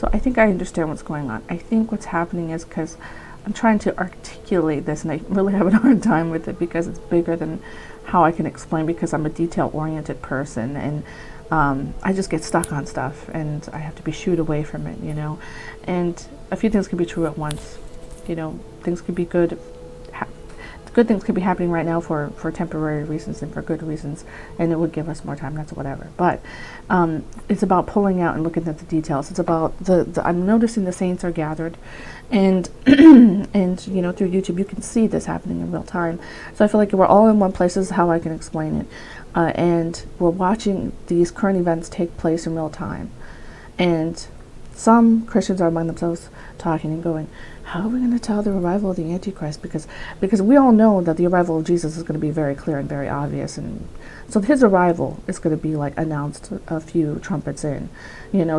So I think I understand what's going on. I think what's happening is because I'm trying to articulate this, and I really have a hard time with it because it's bigger than how I can explain, because I'm a detail-oriented person, and I just get stuck on stuff, and I have to be shooed away from it, And a few things can be true at once. Things could be good. Good things could be happening right now for temporary reasons and for good reasons, and it would give us more time. That's whatever. But it's about pulling out and looking at the details. It's about I'm noticing the saints are gathered, and and through YouTube you can see this happening in real time. So I feel like we're all in one place. This is how I can explain it, and we're watching these current events take place in real time, and some Christians are among themselves talking and going, how are we going to tell the arrival of the Antichrist? Because we all know that the arrival of Jesus is going to be very clear and very obvious. And so his arrival is going to be like announced a few trumpets in,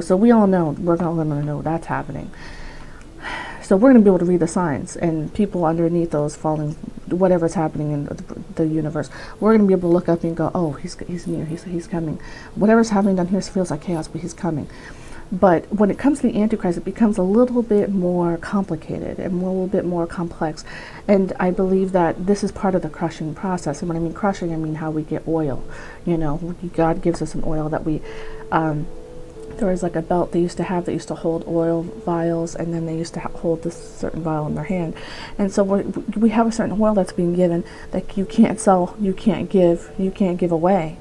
so we all know, we're all going to know that's happening. So we're going to be able to read the signs, and people underneath those falling, whatever's happening in the universe, we're going to be able to look up and go, oh, he's near, he's coming. Whatever's happening down here feels like chaos, but he's coming. But when it comes to the Antichrist, it becomes a little bit more complicated and a little bit more complex. And I believe that this is part of the crushing process. And when I mean crushing, I mean how we get oil. God gives us an oil that we, there was like a belt they used to have that used to hold oil vials, and then they used to hold this certain vial in their hand. And so we have a certain oil that's being given that you can't sell, you can't give away,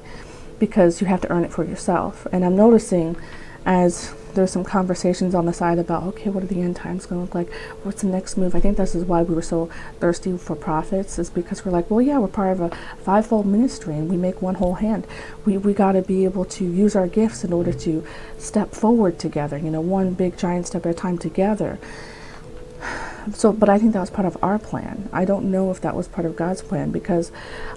because you have to earn it for yourself. And I'm noticing, as there's some conversations on the side about, okay, what are the end times going to look like? What's the next move? I think this is why we were so thirsty for prophets, is because we're like, well, yeah, we're part of a fivefold ministry, and we make one whole hand. We got to be able to use our gifts in order to step forward together, one big giant step at a time together. So, but I think that was part of our plan. I don't know if that was part of God's plan, because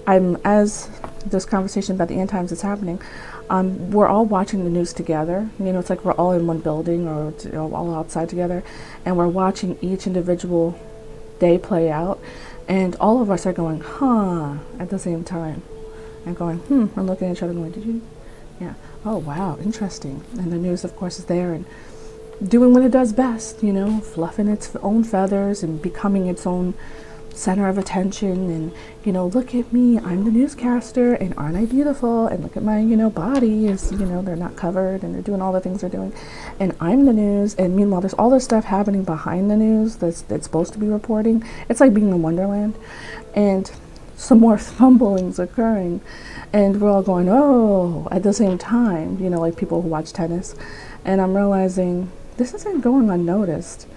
as this conversation about the end times is happening, we're all watching the news together. It's like we're all in one building, or all outside together, and we're watching each individual day play out, and all of us are going, at the same time, and going, and looking at each other and going, did you? Yeah. Oh, wow, interesting. And the news, of course, is there, and doing what it does best, fluffing its own feathers and becoming its own center of attention. And, look at me, I'm the newscaster, and aren't I beautiful? And look at my, body is, they're not covered, and they're doing all the things they're doing. And I'm the news. And meanwhile, there's all this stuff happening behind the news that's supposed to be reporting. It's like being in Wonderland. And some more fumbling's occurring. And we're all going, oh, at the same time, like people who watch tennis. And I'm realizing this isn't going unnoticed.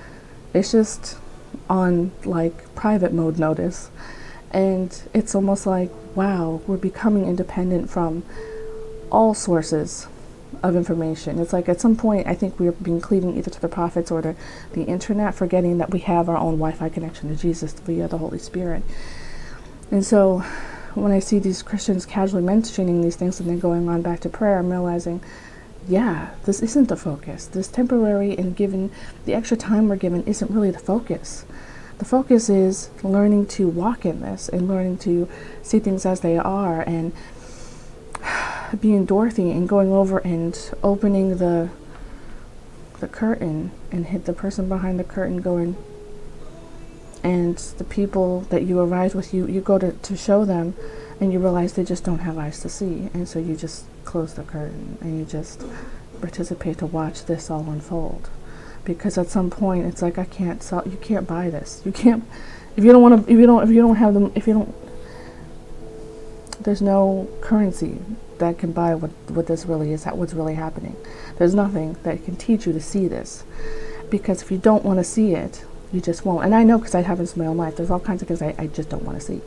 It's just on like private mode notice. And it's almost like, wow, we're becoming independent from all sources of information. It's like at some point, I think we're being cleaving either to the prophets or to the internet, forgetting that we have our own Wi-Fi connection to Jesus via the Holy Spirit. And so when I see these Christians casually mentioning these things and then going on back to prayer, I'm realizing, yeah, this isn't the focus. This temporary and given the extra time we're given isn't really the focus. The focus is learning to walk in this and learning to see things as they are, and being Dorothy and going over and opening the curtain and hit the person behind the curtain going, and the people that you arrived with, you go to show them, and you realize they just don't have eyes to see, and so you just close the curtain and you just participate to watch this all unfold. Because at some point it's like, you can't buy this. You can't, if you don't have them, there's no currency that can buy what this really is, what's really happening. There's nothing that can teach you to see this, because if you don't want to see it, you just won't. And I know, because it happens in my own life. There's all kinds of things I just don't want to see.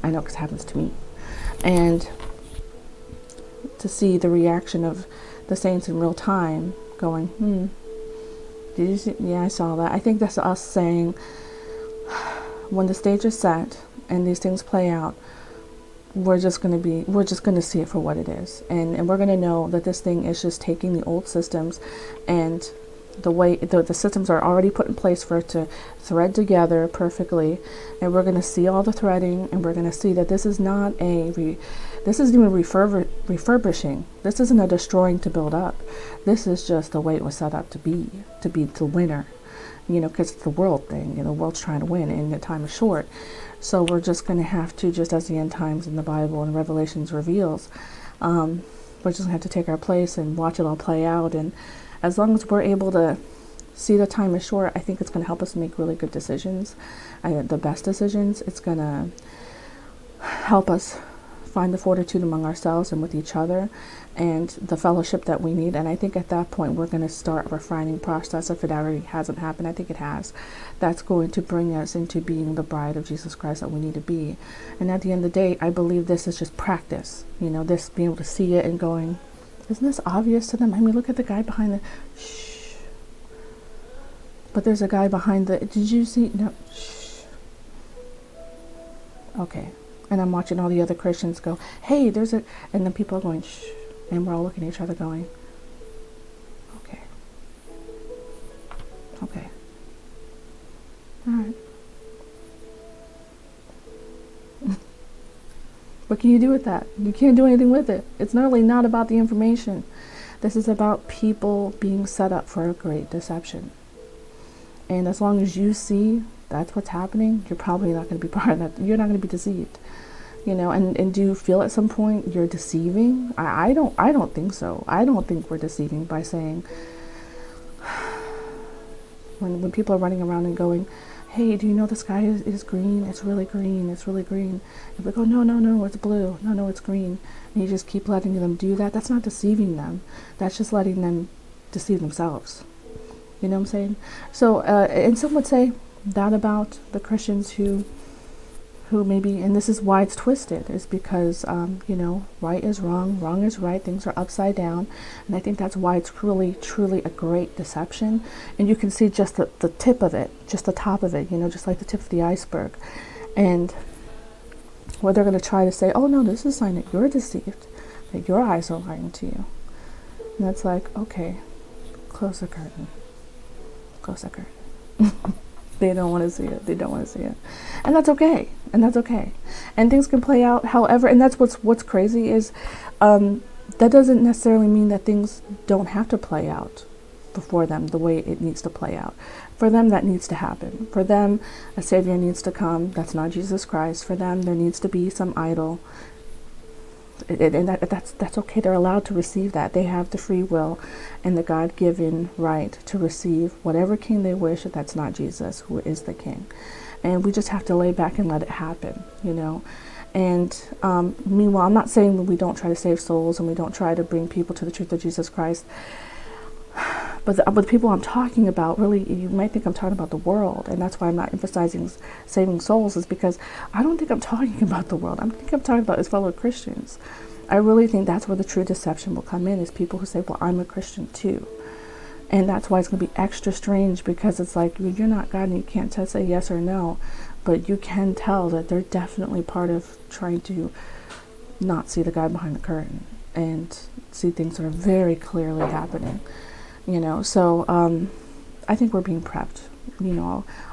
I know, because it happens to me. And to see the reaction of the saints in real time going, did you see? Yeah, I saw that. I think that's us saying, when the stage is set and these things play out, we're just going to see it for what it is. And we're going to know that this thing is just taking the old systems and The way the systems are already put in place for it to thread together perfectly, and we're going to see all the threading, and we're going to see that this is not this isn't even refurbishing. This isn't a destroying to build up. This is just the way it was set up to be the winner, because it's the world thing. The world's trying to win, and the time is short. So we're just going to have to, just as the end times in the Bible and Revelations reveals, we're just going to have to take our place and watch it all play out. And as long as we're able to see the time is short, I think it's going to help us make really good decisions, the best decisions. It's going to help us find the fortitude among ourselves and with each other, and the fellowship that we need. And I think at that point we're going to start a refining process. If it already hasn't happened, I think it has. That's going to bring us into being the bride of Jesus Christ that we need to be. And at the end of the day, I believe this is just practice. This being able to see it and going, isn't this obvious to them? I mean, look at the guy behind the shh. But there's a guy behind the, did you see? No, shh. Okay. And I'm watching all the other Christians go, hey, there's a, and then people are going, shh. And we're all looking at each other going, okay. Okay. All right. What can you do with that? You can't do anything with it. It's not about the information. This is about people being set up for a great deception. And as long as you see that's what's happening, you're probably not going to be part of that. You're not going to be deceived. And do you feel at some point you're deceiving? I don't think so. I don't think we're deceiving by saying, when people are running around and going, hey, do you know the sky is green? It's really green. It's really green. If we go, no, it's blue. No, it's green. And you just keep letting them do that. That's not deceiving them. That's just letting them deceive themselves. You know what I'm saying? So, and some would say that about the Christians who maybe, and this is why it's twisted, is because, right is wrong, wrong is right, things are upside down. And I think that's why it's truly a great deception. And you can see just the tip of it, just the top of it, just like the tip of the iceberg. And where they're going to try to say, oh no, this is a sign that you're deceived, that your eyes are lying to you. And that's like, okay, close the curtain. Close the curtain. They don't want to see it. They don't want to see it. And that's okay. And things can play out however, and that's what's crazy is that doesn't necessarily mean that things don't have to play out before them the way it needs to play out. For them, that needs to happen. For them, a Savior needs to come. That's not Jesus Christ. For them, there needs to be some idol. And that's okay. They're allowed to receive that. They have the free will and the God-given right to receive whatever king they wish. That's not Jesus, who is the king. And we just have to lay back and let it happen, And meanwhile, I'm not saying that we don't try to save souls and we don't try to bring people to the truth of Jesus Christ. But the people I'm talking about, really, you might think I'm talking about the world. And that's why I'm not emphasizing saving souls, is because I don't think I'm talking about the world. I think I'm talking about his fellow Christians. I really think that's where the true deception will come in, is people who say, well, I'm a Christian too. And that's why it's going to be extra strange, because it's like, you're not God and you can't say yes or no. But you can tell that they're definitely part of trying to not see the guy behind the curtain and see things that are very clearly happening. So I think we're being prepped,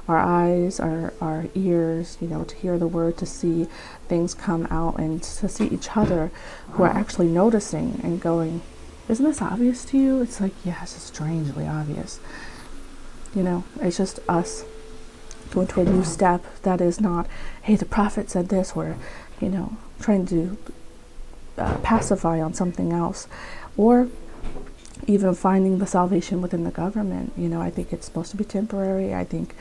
our eyes, our ears, to hear the word, to see things come out, and to see each other who are actually noticing and going, isn't this obvious to you? It's like, yes, it's strangely obvious. It's just us going to a new step that is not, hey, the prophet said this, or, trying to pacify on something else, or even finding the salvation within the government. I think it's supposed to be temporary. I think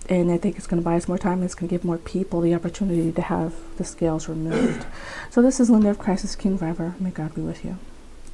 it's going to buy us more time. It's going to give more people the opportunity to have the scales removed. So this is Linda of Christ is King forever. May God be with you.